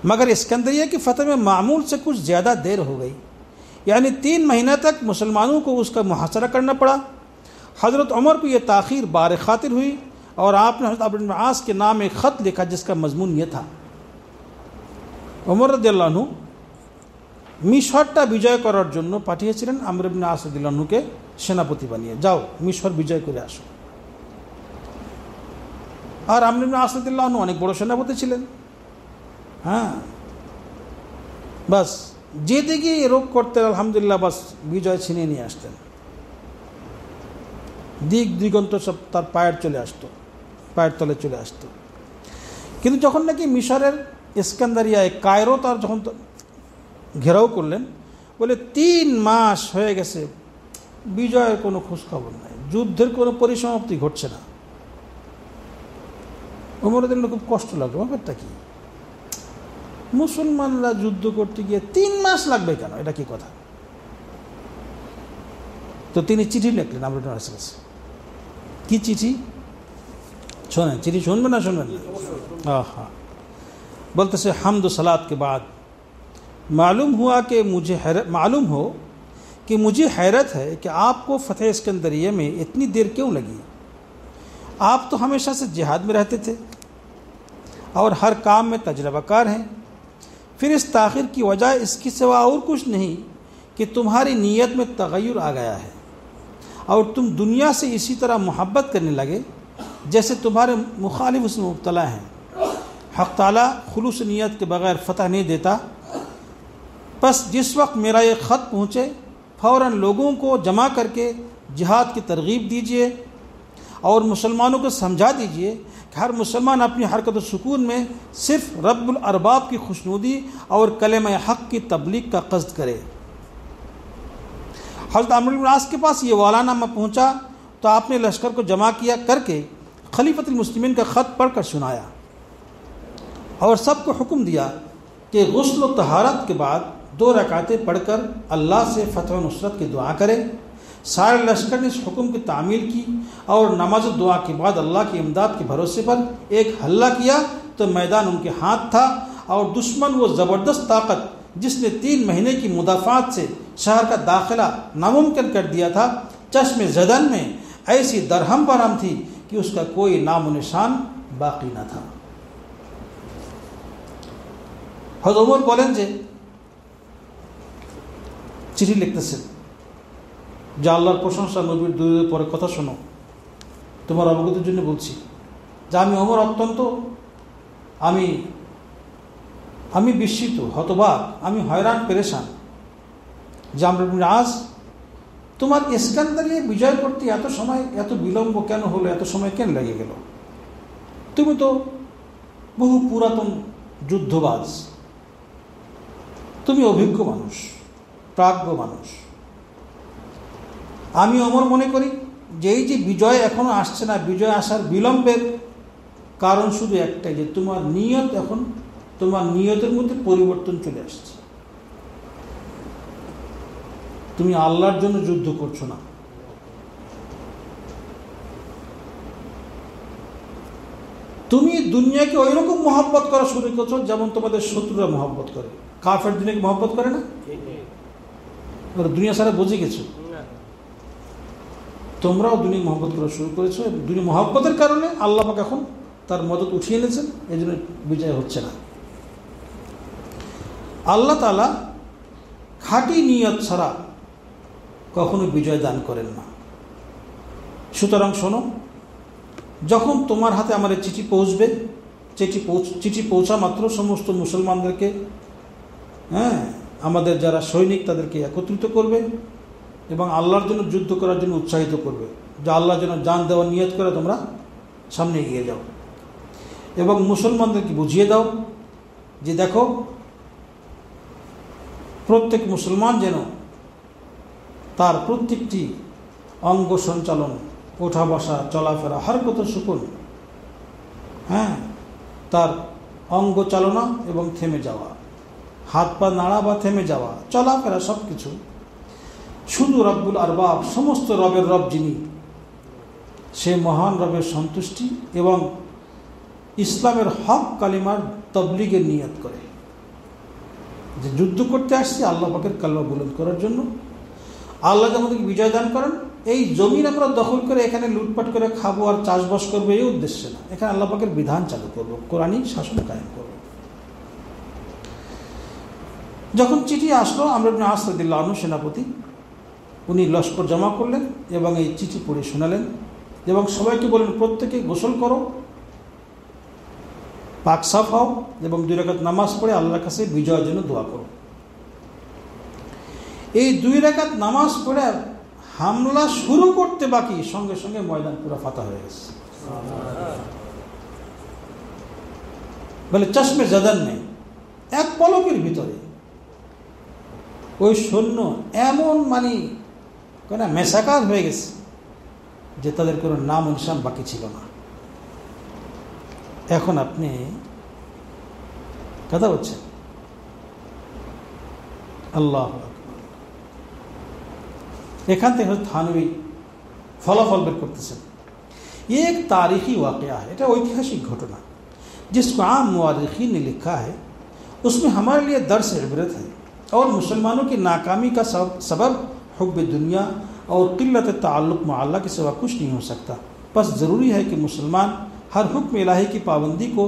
मगर इस्कंदरिया की फतह में मामूल से कुछ ज़्यादा देर हो गई, यानी 3 महीने तक मुसलमानों को उसका मुहासरा करना पड़ा। हज़रत उमर को यह ताख़ीर बार खातिर हुई, और आपने हज़रत अमर इब्न आस के नाम एक ख़त लिखा जिसका मजमून ये था, उमर रज़ियल्लाहु अन्हु মিশরটা বিজয় করার জন্য পাঠিয়েছিলেন আমর ইবনে আস রাদিয়াল্লাহু আনহুকে সেনাপতি বানিয়ে, যাও মিশর বিজয় করে আসো। আর আমর ইবনে আস রাদিয়াল্লাহু আনহু অনেক বড় সেনাপতি ছিলেন। হ্যাঁ, বাস যেদিকে রোগ করতেন আলহামদুলিল্লাহ, বাস বিজয় ছিনিয়ে নিয়ে আসতেন। দিক দিগন্ত সব তার পায়ের চলে আসতো, পায়ের তলে চলে আসতো। কিন্তু যখন নাকি মিশরের ইস্কান্দারিয়ায় কায়রো তার যখন ঘেরাও করলেন, বলে 3 মাস হয়ে গেছে, বিজয়ের কোনো খোঁজখবর নাই, যুদ্ধের কোনো পরিসমাপ্তি ঘটছে না। ওমরের জন্য খুব কষ্ট লাগলো, ব্যাপারটা কি, মুসলমানরা যুদ্ধ করতে গিয়ে 3 মাস লাগবে কেন, এটা কি কথা? তো তিনি চিঠি লিখলেন আমর ইবনে আস কাছে। কি চিঠি শোনেন, চিঠি শুনবেন না শুনবেন না? हाँ, बोलते हमद सलात के बाद मालूम हो कि मुझे हैरत है कि आपको फ़तेह इस्कंदरिया में इतनी देर क्यों लगी। आप तो हमेशा से जिहाद में रहते थे और हर काम में तजर्बाकार हैं, फिर इस ताख़िर की वजह इसकी सिवा और कुछ नहीं कि तुम्हारी नीयत में तग़य्युर आ गया है और तुम दुनिया से इसी तरह मोहब्बत करने लगे जैसे तुम्हारे मुखालिफ उसमें मुब्तला हैं। हक़ ताला खुलूस नीयत के बग़ैर फ़तह नहीं देता। बस जिस वक्त मेरा ये ख़त पहुँचे फ़ौरन लोगों को जमा करके जिहाद की तरगीब दीजिए और मुसलमानों को समझा दीजिए कि हर मुसलमान अपनी हरकत व सुकून में सिर्फ़ रब्बुल अरबाब की खुशनुदी और कलेमा हक़ की तबलीग का क़स्द करे। हज़रत अम्र इब्न आस के पास ये वालानामा पहुँचा तो आपने लश्कर को जमा किया करके खलीफतुल मुस्लिमीन का ख़त पढ़कर सुनाया और सबको हुक्म दिया कि गुस्ल व तहारत के बाद 2 रकातें पढ़कर अल्लाह से फ़तह व नुसरत की दुआ करें। सारे लश्कर ने इस हुक्म की तामील की और नमाज दुआ के बाद अल्लाह की इमदाद के भरोसे पर एक हल्ला किया तो मैदान उनके हाथ था और दुश्मन वो ज़बरदस्त ताकत जिसने 3 महीने की मुदाफ़ात से शहर का दाखिला नामुमकिन कर दिया था, चश्मे ज़दन में ऐसी दरहम बरहम थी कि उसका कोई नामो निशान बाकी न था। হযরত ওমর বলেন যে চিঠি লিখতেছেন যে আল্লাহর প্রশংসা, নবীর দুরূদের পরে কথা শোনো, তোমার অবগতির জন্য বলছি যে আমি ওমর অত্যন্ত আমি বিস্মিত, হতবাক, আমি হয়রান পেরেশান যে আমর ইবনে আস তোমার ইস্কান্দারিয়া বিজয় করতে এত সময়, এত বিলম্ব কেন হলো, এত সময় কেন লেগে গেল? তুমি তো বহু পুরাতন যুদ্ধবাজ, তুমি অভিজ্ঞ মানুষ, প্রাজ্ঞ মানুষ। আমি ওমর মনে করি যে এই যে বিজয় এখনো আসছে না, বিজয় আসার বিলম্বের কারণ শুধু একটাই, যে তোমার নিয়তের মধ্যে পরিবর্তন চলে আসছে। তুমি আল্লাহর জন্য যুদ্ধ করছো না, তুমি দুনিয়াকে ওই রকম মহব্বত করা শুরু করছো যেমন তোমাদের শত্রুরা মহব্বত করে। কাফের দুনিয়াকে মহব্বত করে না? দুনিয়া সারা বুঝে গেছো, তোমরাও দুনিয়া মহব্বত করা শুরু করেছো। দুনিয়া মহব্বতের কারণে আল্লাহ পাক এখন তার মদত উঠিয়ে এনেছেন, এই জন্য বিজয় হচ্ছে না। আল্লাহ তাআলা খাঁটি নিয়ত ছাড়া কখনো বিজয় দান করেন না। সুতরাং শোনো, যখন তোমার হাতে আমার চিঠি পৌঁছবে, চিঠি পৌঁছা মাত্র সমস্ত মুসলমানদেরকে, আমাদের যারা সৈনিক তাদেরকে একত্রিত করবে এবং আল্লাহর জন্য যুদ্ধ করার জন্য উৎসাহিত করবে, যে আল্লাহর জন্য জান দেওয়ার নিয়ত করে তোমরা সামনে এগিয়ে যাও এবং মুসলমানদেরকে বুঝিয়ে দাও যে দেখো, প্রত্যেক মুসলমান যেন তার প্রত্যেকটি অঙ্গ সঞ্চালন, ওঠা বসা, চলাফেরা, হরকত সুকুন, তার অঙ্গ চালনা এবং থেমে যাওয়া, হাত পা নাড়া বা থেমে যাওয়া, চলাফেরা, সব কিছু শুধু রব্বুল আরবাব, সমস্ত রবের রব যিনি, সে মহান রবের সন্তুষ্টি এবং ইসলামের হক কালিমার তবলিগের নিয়ত করে, যে যুদ্ধ করতে আসছি আল্লাহ পাকের কালিমা বুলন্দ করার জন্য। আল্লাহ আমাদেরকে বিজয় দান করেন, এই জমিন আমরা দখল করে এখানে লুটপাট করে খাবো আর চাষবাস করবো এই উদ্দেশ্যে না, এখানে আল্লাহ পাকের বিধান চালু করবো, কোরআনী শাসন কায়েম করবো। যখন চিঠি আসলো, আমর ইবনে আস রাদিয়াল্লাহু আনহু সেনাপতি, উনি লস্কর জমা করলেন এবং এই চিঠি পড়ে শোনালেন এবং সবাইকে বললেন প্রত্যেকে গোসল করো, পাক সাফ হও এবং 2 রাকাত নামাজ পড়ে আল্লাহর কাছে বিজয়ের জন্য দোয়া করো। এই 2 রাকাত নামাজ পড়ে হামলা শুরু করতে বাকি, সঙ্গে সঙ্গে ময়দান পুরো ফাতা হয়ে গেছে। বলে চশমে জাদান নেই, এক পলকের ভিতরে ওই সৈন্য এমন মেসাকার হয়ে গেছে যে তাদের কোনো নাম নিশান বাকি ছিল না। এখন আপনি কথা বলছেন, আল্লাহ এখান থেকে থানভী फलाफल बेर करते ये एक तारीखी वाक़या है, এটা ऐतिहासिक घटना जिसको आम मुआरिखीन ने लिखा है। उसमें हमारे लिए दर्स इबरत है और मुसलमानों की नाकामी का सबब हुब्ब दुनिया और क़िल्लत ताल्लुक़ में अल्लाह के सिवा कुछ नहीं हो सकता। बस ज़रूरी है कि मुसलमान हर हुक्म इलाही की पाबंदी को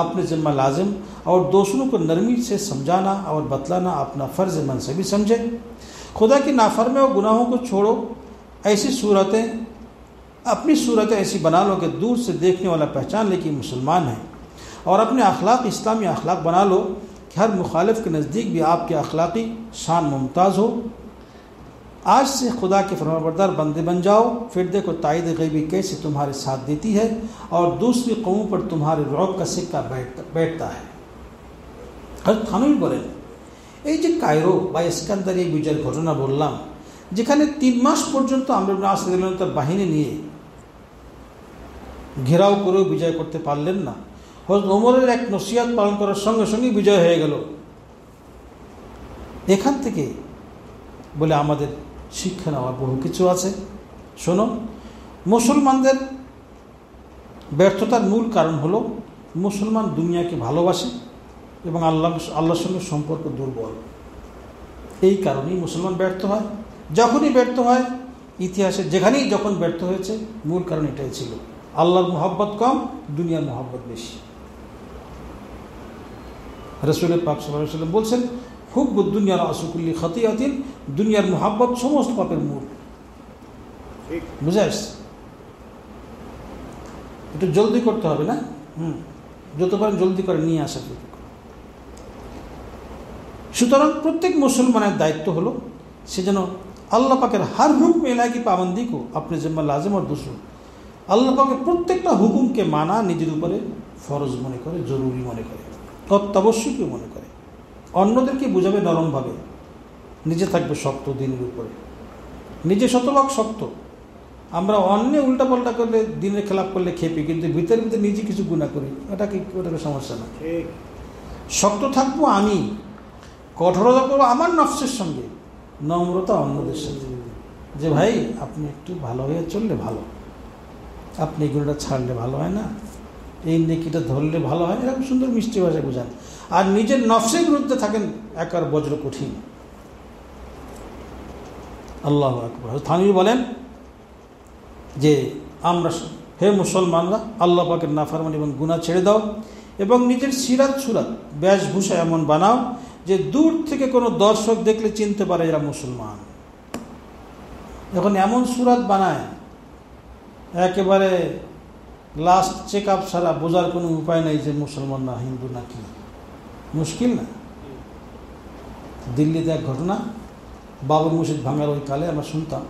अपने ज़िम्मा लाजिम और दूसरों को नरमी से समझाना और बतलाना अपना फ़र्ज़ मनसबी समझे। खुदा की नाफरमे और गुनाहों को छोड़ो, ऐसी सूरतें अपनी सूरतें ऐसी बना लो कि दूर से देखने वाला पहचान ले कि मुसलमान है, और अपने अखलाक इस्लामी अखलाक बना लो कि हर मुखालिफ के नज़दीक भी आपके अखलाकी शान मुमताज़ हो। आज से खुदा के फरमाबरदार बंदे बन जाओ, फिर देखो ताईद गैबी कैसे तुम्हारे साथ देती है और दूसरी कौमों पर तुम्हारे रौब का सिक्का बैठता है। हज़रत थानवी बोलेन এই যে কায়রো বা ইস্কান্দার এই বিজয়ের ঘটনা বললাম, যেখানে 3 মাস পর্যন্ত আমর ইবনে আস রাদিয়াল্লাহু তার বাহিনী নিয়ে ঘেরাও করেও বিজয় করতে পারলেন না। হযরত ওমরের এক নসিহত পালন করার সঙ্গে সঙ্গে বিজয় হয়ে গেল। এখান থেকে বলে আমাদের শিক্ষা নেওয়ার বহু কিছু আছে। শোনো, মুসলমানদের ব্যর্থতার মূল কারণ হলো মুসলমান দুনিয়াকে ভালোবাসে এবং আল্লাহর সঙ্গে সম্পর্ক দুর্বল। এই কারণেই মুসলমান ব্যর্থ হয়। যখনই ব্যর্থ হয়, ইতিহাসে যেখানেই যখন ব্যর্থ হয়েছে, মূল কারণ এটাই ছিল, আল্লাহর মোহাব্বত কম, দুনিয়ার মোহাব্বত বেশি। রাসূল পাক সাল্লাল্লাহু আলাইহি ওয়াসাল্লাম বলছেন, হুব্বুদ দুনিয়া রাসু কুল্লি খাতিয়াতিন, দুনিয়ার মোহাব্বত সমস্ত পাপের মূল। বুঝে আসছে? একটু জলদি করতে হবে না? যত পারেন জলদি করে নিয়ে আসা। সুতরাং প্রত্যেক মুসলমানের দায়িত্ব হলো সে যেন আল্লাহ পাকের হর হুকম ইলাহি की पाबंदी को अपने जिम्मा लाजिम और दूसरों আল্লাহ পাকের প্রত্যেকটা হুকুমকে মানা নিজের উপরে ফরজ মনে করে, জরুরি মনে করে, অত্যাবশ্যকীয় মনে করে। অন্যদেরকে বুঝাবে নরমভাবে, নিজে থাকবে শক্ত দিনের উপরে, নিজে শতভাগ শক্ত। আমরা অন্য উল্টাপাল্টা করলে, দিনের খেলাপ করলে খেপি, কিন্তু ভিতরে ভিতরে নিজে কিছু গুনাহ করি, ওটাকে সমস্যা না। শক্ত থাকবো আমি, কঠোরতা করবো আমার নফসের সঙ্গে, নম্রতা অন্যদের সাথে, যে ভাই আপনি একটু ভালো হয়ে চললে ভালো, আপনি এগুলোটা ছাড়লে ভালো হয় না, এই নেকিটা ধরলে ভালো হয়, এরকম সুন্দর মিষ্টি ভাষায় বোঝান। আর নিজের নফসের বিরুদ্ধে থাকেন একার বজ্র কঠিন। আল্লাহু আকবার। থানভী বলেন যে আমরা, হে মুসলমানরা, আল্লাহ পাকের নাফরমানি এবং গুনাহ ছেড়ে দাও এবং নিজের সিরাত সুরাত বেশভূষা এমন বানাও যে দূর থেকে কোনো দর্শক দেখলে চিনতে পারে এরা মুসলমান। এখন এমন সুরাত বানায় একেবারে লাস্ট চেক আপ ছাড়া বোঝার কোনো উপায় নেই যে মুসলমান না হিন্দু না কি, মুশকিল না? দিল্লিতে এক ঘটনা, বাবর মসজিদ ভাঙার ওই কালে আমরা শুনতাম,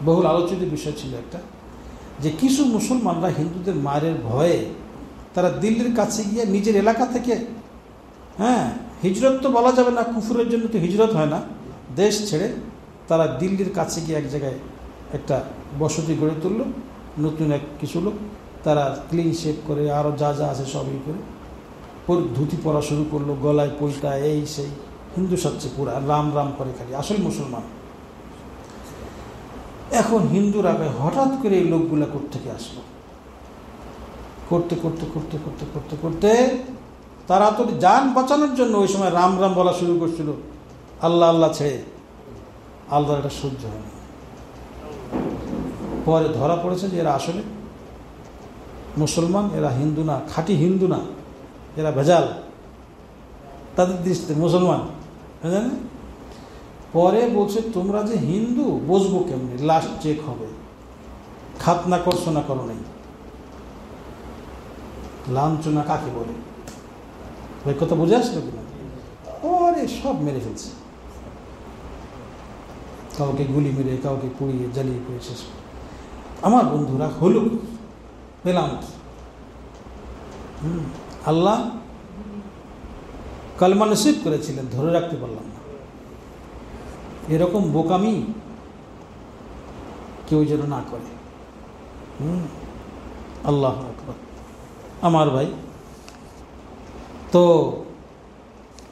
বহুল আলোচিত বিষয় ছিল একটা, যে কিছু মুসলমানরা হিন্দুদের মারের ভয়ে তারা দিল্লির কাছে গিয়ে নিজের এলাকা থেকে, হিজরত তো বলা যাবে না, কুফুরের জন্য তো হিজরত হয় না, দেশ ছেড়ে তারা দিল্লির কাছে গিয়ে এক জায়গায় একটা বসতি গড়ে তুলল। নতুন এক কিছু লোক, তারা ক্লিন শেভ করে আরও যা যা আছে সবই করে ধুতি পরা শুরু করলো, গলায় পৈটা, এই সেই, হিন্দু সাচ্ছে পুরা, রাম রাম করে খালি, আসল মুসলমান। এখন হিন্দুরা হঠাৎ করে এই লোকগুলা কোত্থেকে আসলো, করতে করতে করতে করতে করতে করতে তারা তো যান বাঁচানোর জন্য ওই সময় রাম রাম বলা শুরু করছিল, আল্লাহ আল্লাহ ছেড়ে। আল্লাহর এটা সহ্য হয়নি। পরে ধরা পড়েছে যে এরা আসলে মুসলমান, এরা হিন্দু না, খাঁটি হিন্দু না, এরা ভেজাল, তাদের দৃষ্টিতে মুসলমান। বুঝলেন? পরে বলছে তোমরা যে হিন্দু বুঝবো কেমনি, লাস্ট চেক হবে, খাতনা করছো না করো নাই। লাঞ্ছনা কাকে বলে ওই কথা বুঝে আসলো কিনা? ওরে সব মেরে ফেলছে, কাউকে গুলি মেরে, কাউকে পুড়িয়ে জ্বালিয়ে পুড়ে শেষ। আমার বন্ধুরা হলো পেলাম, আল্লাহ কালমা নসিব করেছিলেন, ধরে রাখতে পারলাম না। এরকম বোকামি কেউ যেন না করে। আল্লাহু আকবার। আমার ভাই, তো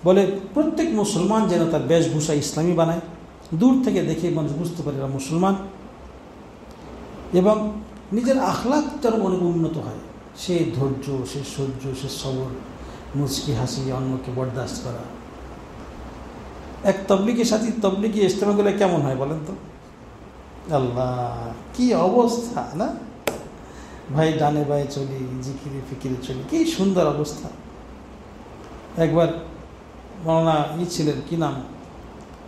বলে প্রত্যেক মুসলমান যেন তার বেশভূষা ইসলামী বানায়, দূর থেকে দেখে মানুষ বুঝতে পারে এরা মুসলমান, এবং নিজের আখলাক যেন অনেক উন্নত হয়। সে ধৈর্য, সে সহ্য, সে সবর, মুচকি হাসি, অন্যকে বরদাস্ত করা। এক তবলিগের সাথে তবলিগি ইজতেমা করলে কেমন হয় বলেন তো? আল্লাহ, কি অবস্থা না ভাই! ডানে বায়ে চলি, জিকিরে ফিকিরে চলি, কি সুন্দর অবস্থা। একবার মৌলানা ছিলেন, কি নাম,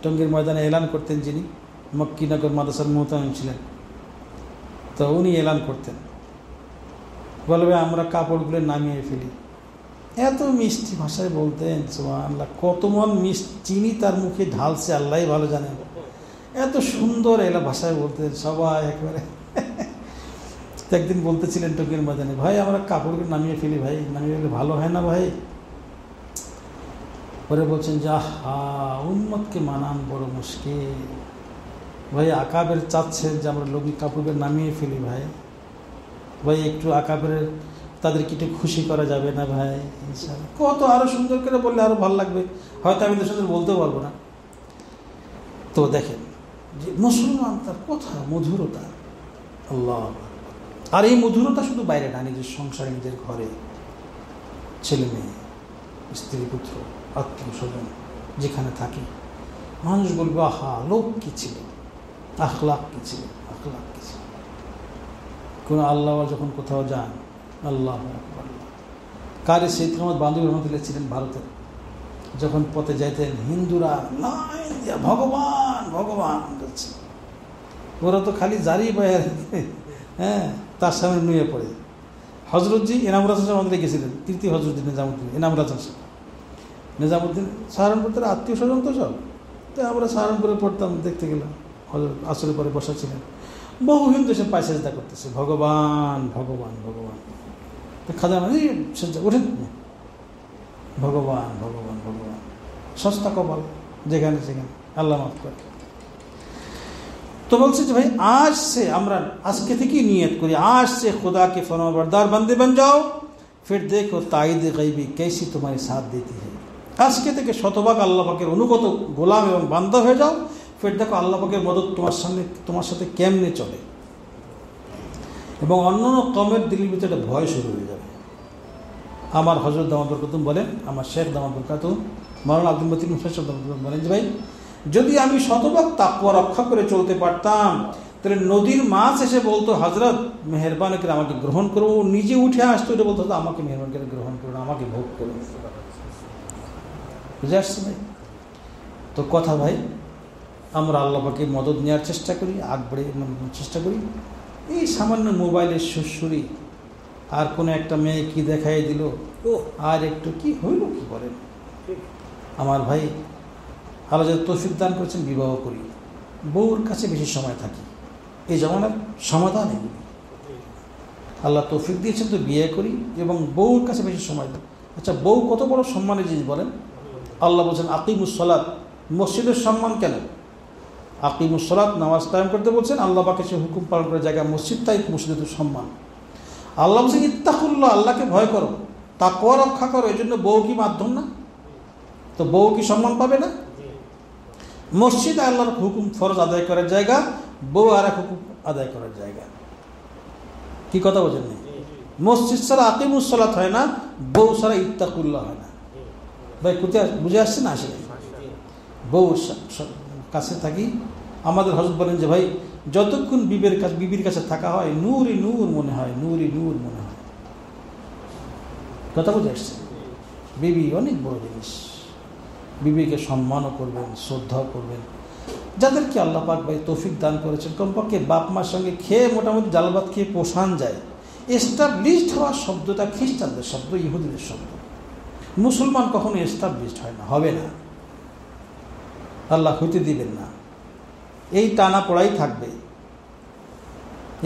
টঙ্গীর ময়দানে এলান করতেন যিনি, মক্কিনগর মাদ্রাসার মোহতামিম ছিলেন, তো উনি এলান করতেন, বলবে আমরা কাপড়গুলো নামিয়ে ফেলি। এত মিষ্টি ভাষায় বলতেন, সুবহানাল্লাহ, কত মন চিনি তার মুখে ঢালছে আল্লাহই ভালো জানেন। এত সুন্দর এলা ভাষায় বলতেন সবাই একেবারে। একদিন বলতেছিলেন টঙ্গীর ময়দানে, ভাই আমরা কাপড়গুলো নামিয়ে ফেলি, ভাই নামিয়ে ফেলে ভালো হয় না ভাই? পরে বলছেন যে আহা, উম্মতকে মানান বড় মুশকিল ভাই। আকাবের চাচ্ছেন যে আমরা লোক কাপড়গুলো নামিয়ে ফেলি ভাই। ভাই একটু আকাবের তাদেরকে একটু খুশি করা যাবে না ভাই? ইনশাআল্লাহ। কত আরো সুন্দর করে বললে আরো ভালো লাগবে, হয়তো আমি তো সুন্দর বলতেও পারবো না। তো দেখেন যে মুসলমান, তার কথা মধুরতা, আল্লাহ। আর এই মধুরতা শুধু বাইরে না, নিজের সংসারে, নিজের ঘরে, ছেলে মেয়ে, স্ত্রী পুত্র, আত্মীয় স্বজন যেখানে থাকি, মানুষ বলবে আহা, লোক কি ছিল, আখলাক কি ছিল, আখলাক কি ছিল। কোনো আল্লাহ যখন কোথাও যান, আল্লাহ কারি সৈয়দ আহমদ বান্দুর রহমতুল্লাহ ছিলেন ভারতের, যখন পথে যাইতেন হিন্দুরা লাইন দিয়া ভগবান ভগবান করছে, ওরা তো খালি জারি বাইরে, হ্যাঁ, তার সামনে নুয়ে পড়ে। হজরতজি এনামুল হাসান আমাদের গেছিলেন, তৃতীয় হজরতজি নিজামুদ্দিন, এনামুল হাসান নিজামুদ্দিন সাহারানপুরের আত্মীয় স্বজন তো সব। তো আমরা সাহারানপুরে পড়তাম, দেখতে গেলাম, হজরত আসরের পরে বসা ছিলেন, বহু হিন্দু এসে পায়ে সেজদা করতেছে, ভগবান ভগবান ভগবান। খাজা মানে সেজদা ওঠেন, ভগবান ভগবান ভগবান। সস্তা কপাল যেখানে সেখানে, আল্লাহ মাফ করে। তো বলছে যে ভাই आज से আমরা আজকে থেকেই নিয়ত করি, आज से खुदा के फरमाबरदार बंदे बन जाओ, फिर देखो ताईद गैबी कैसी तुम्हारे साथ देती है। আজকে থেকে শতভাগ আল্লাহ পাকের অনুগত গোলাম এবং বান্দা হয়ে যাও, ফের দেখো আল্লাহ পাকের মদত তোমার সাথে কেমনে চলে, এবং অন্যান্য কমের দিলের ভিতরে ভয় শুরু হয়ে যাবে। আমার হযরত দামাত বরকাতুম বলেন, আমার শেখ দামাত বরকাতুম মাওলানা আব্দুল মতিন মুফাসসির বলেন যে ভাই, যদি আমি শতভাগ তাকওয়া রক্ষা করে চলতে পারতাম, তাহলে নদীর মাছ এসে বলতো হযরত মেহেরবানি করে আমাকে গ্রহণ করো, ও নিজে উঠে আসতো, এটা বলতো আমাকে মেহেরবানি করে গ্রহণ করো, আমাকে ভোগ করো। বুঝে আসছে ভাই? তো কথা ভাই, আমরা আল্লাহ পাকের মদদ নেওয়ার চেষ্টা করি, আগ বাড়িয়ে চেষ্টা করি। এই সামান্য মোবাইলের সুরসুরি, আর কোনো একটা মেয়ে কি দেখাই দিল, আর একটু কি হইল, কি বলেন আমার ভাই? আল্লাহ যাদের তৌফিক দান করেছেন, বিবাহ করি, বউর কাছে বেশি সময় থাকি, এই জমানার সমাধান এগুলি। আল্লাহ তৌফিক দিয়েছেন তো বিয়ে করি এবং বউর কাছে বেশি সময় দিই। আচ্ছা, বউ কত বড় সম্মানের জিনিস বলেন? আল্লাহ বলছেন আকিমুস সালাত, মসজিদের সম্মান কেন? আকিমুস সালাত, নামাজ কায়েম করতে বলছেন, আল্লাহ পাকের সে হুকুম পালন করার জায়গা মসজিদ, তাই মসজিদের সম্মান। আল্লাহ বলছেন ইত্তাকুল্লাহ, আল্লাহকে ভয় করো, তাকওয়া রক্ষা করো। এই জন্য বউ কি মাধ্যম না? তো বউ কি সম্মান পাবে না? মসজিদ আল্লাহর হুকুম ফরজ আদায় করার জায়গা, বউ আর এক হুকুম আদায় করার জায়গা। কি কথা বোঝেন? মসজিদ ছাড়া আকিমুস সালাত হয় না, বউ ছাড়া ইত্তাকুল্লাহ হয় না। ভাই কোথায় বুঝে আসছে না? আসলে বউ কাছে থাকি। আমাদের হযরত বলেন যে ভাই, যতক্ষণ বিবির কাছে থাকা হয়, নূরই নূর মনে হয়, নূরই নূর মনে হয়। কথা বুঝে আসছে? বিবি অনেক বড় জিনিস, বিবিকে সম্মানও করবেন, শ্রদ্ধাও করবেন। যাদেরকে আল্লাহ পাক ভাই তৌফিক দান করেছেন, কমপক্ষে বাপ মার সঙ্গে খেয়ে মোটামুটি ডাল ভাত খেয়ে পোষান যায়। এস্টাবলিশড হওয়ার শব্দটা খ্রিস্টানদের শব্দ, ইহুদিদের শব্দ। মুসলমান কখনো এস্টাবলিশড হয় না, হবে না, আল্লাহ হইতে দিবেন না। এই টানা পড়াই থাকবে,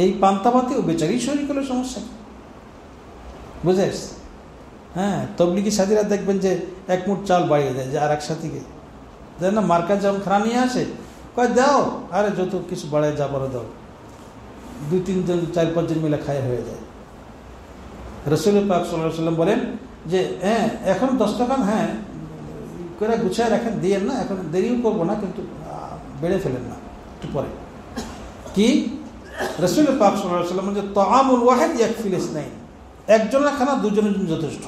এই পান্তাভাতেও বেচারি শরীর হলে সমস্যা। বুঝে আসছে? হ্যাঁ, তবলিগি সাথীরা দেখবেন যে এক মুঠ চাল বাড়িয়ে দেয়, যে আর এক সাথীকে দেয় না, মার্কাজ যখন খানা নিয়ে আসে, কয় দাও, আরে যত কিছু বাড়ায় যা বড় দাও, 2-3 জন 4-5 জন মিলে খায় হয়ে যায়। রাসূল পাক সাল্লাল্লাহু আলাইহি ওয়াসাল্লাম বলেন যে হ্যাঁ এখন 10 টাকা হ্যাঁ করে গুছিয়ে রাখেন, দিয়েন না, এখন দেরিও করবো না, কিন্তু বেড়ে ফেলেন না একটু পরে। কি রাসূল পাক সাল্লাল্লাহু আলাইহি ওয়াসাল্লাম যে তাআমুল ওয়াহিদ ইয়াকফিল ইসনাইন, একজনের খানা দুজনের জন্য যথেষ্ট।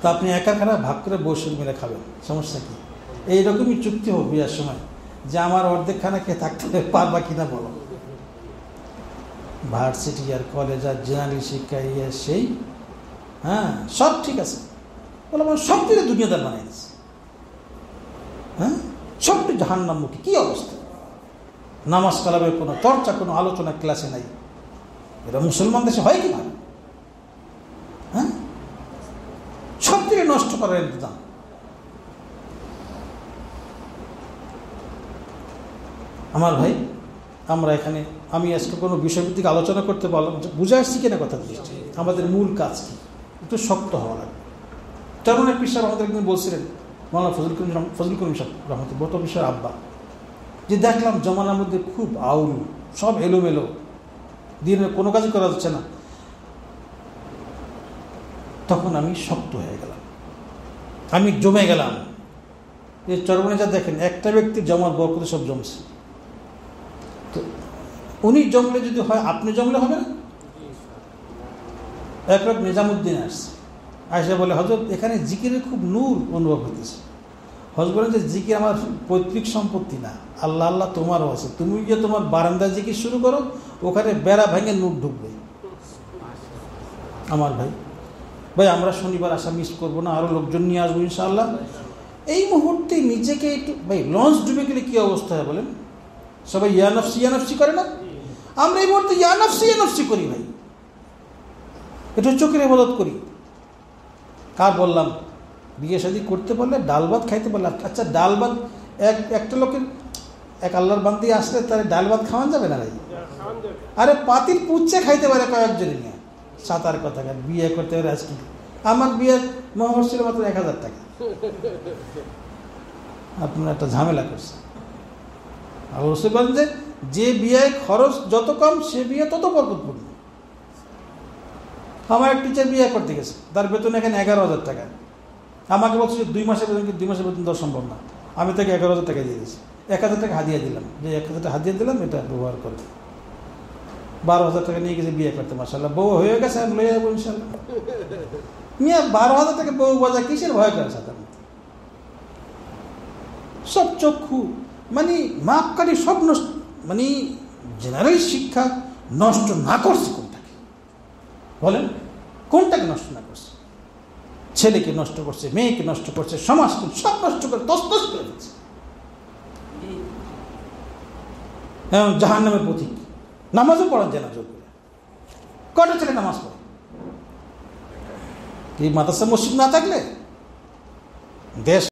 তা আপনি একা খানা ভাগ করে বসে মিলে খাবেন, সমস্যা কি? এইরকমই চুক্তি হোক বিয়ার সময় যে আমার অর্ধেক খানা খেয়ে থাকতে পারবা কিনা বলো। ভার্সিটি আর কলেজ আর জেনারেল শিক্ষা সেই হ্যাঁ সব ঠিক আছে, বলে আমার সব থেকে দুনিয়াদার বানিয়ে দিচ্ছে। হ্যাঁ সবটি জাহান্নামমুখী, কি অবস্থা! নামাজ কালামের কোনো চর্চা, কোনো আলোচনা ক্লাসে নাই। এটা মুসলমান দেশে হয় কি না? হ্যাঁ সব থেকে নষ্ট করার ইন্তজাম। আমার ভাই, আমরা এখানে আমি আজকে কোনো বিষয়ভিত্তিক আলোচনা করতে পারলাম, বুঝে আসছি কিনা কথা দৃষ্টি, আমাদের মূল কাজ কি, একটু শক্ত হওয়া লাগবে। তেমন এক পিসার আমাদের একদিন বলছিলেন, মৌলানা ফজলুল করিম সাহেব রহমতুল্লাহ, বত পিসার আব্বা, যে দেখলাম জমানার মধ্যে খুব আউল, সব এলোমেলো, দিনের কোনো কাজই করা যাচ্ছে না। তখন আমি শক্ত হয়ে গেলাম, আমি জমে গেলাম। এই চরমনে যা দেখেন, একটা ব্যক্তির জমার বরকতে সব জমছে। তো উনি জমলে যদি হয়, আপনি জমলে হবে না? একবার নিজামুদ্দিন আসছে, আয়সা বলে হযরত এখানে জিকিরের খুব নূর অনুভব হতেছে। হযরত বলেন যে জিকির আমার পৈতৃক সম্পত্তি না, আল্লাহ আল্লাহ তোমারও আছে, তুমি গিয়ে তোমার বারান্দায় জিকির শুরু করো, ওখানে বেড়া ভেঙে নূর ঢুকবে। আমার ভাই আমরা শনিবার আসা মিস করবো না, আরো লোকজন নিয়ে আসবো ইনশাআল্লাহ। এই মুহূর্তে নিজেকে একটু ভাই, লঞ্চ ডুবে গেলে কি অবস্থা হয় বলেন? সবাই ইয়া নফসি করে না? আমরা এই মুহূর্তে ইয়া নফসি করি ভাই, একটু চোখের ইবাদত করি। কার বললাম বিয়ে শাদী করতে পারলে, ডাল ভাত খাইতে পারলে, আচ্ছা ডাল ভাত একটা লোকের এক আল্লাহর বান্দি আসলে তার ডাল ভাত খাওয়ান যাবে না ভাই? আরে পাতিল পুচ্ছে খাইতে পারে কয়েকজনে নিয়ে, সাঁতার কথা। বিয়ে করতে পারে আজকে আমার বিয়ের মহর ছিল মাত্র 1000 টাকা, আপনার একটা ঝামেলা করছে। আর ওসে বলেন যে বিয়ে খরচ যত কম, সে বিয়ে তত বরকতপূর্ণ। আমার এক টিচার বিয়ে করতে গেছে, তার বেতন এখানে 11,000 টাকা। আমাকে বলছে যে 2 মাসের বেতন, 2 মাসের বেতন দেওয়া সম্ভব না। আমি তাকে 11,000 টাকা দিয়ে দিয়েছি, 1000 টাকা হাদিয়া দিলাম, যে 1000 টাকা হাদিয়া দিলাম, এটা ব্যবহার করে। 12,000 টাকা নিয়ে গেছে বিয়ে করতে, মাশাআল্লাহ বউ হয়ে গেছে, আমি লয়ে যাবো ইনশাআল্লাহ। মিয়া 12,000 টাকা বউ বাজা কিসের ভয় করে? সাধারণত সব চক্ষু মানে মাপকাঠি সব নষ্ট, মানে জেনারেল শিক্ষা নষ্ট না করছে কোনটাকে বলেন? কোনটাকে নষ্ট না করছে? ছেলেকে নষ্ট করছে, মেয়েকে নষ্ট করছে, সমাজকে সব নষ্ট করে তছনছ করে দিচ্ছে। জাহান্নামের প্রতীক। নামাজও পড়ান যায় না জোর করে। কটা ছেলে নামাজ পড়ে? এই মাদ্রাসা মসজিদ না থাকলে দেশ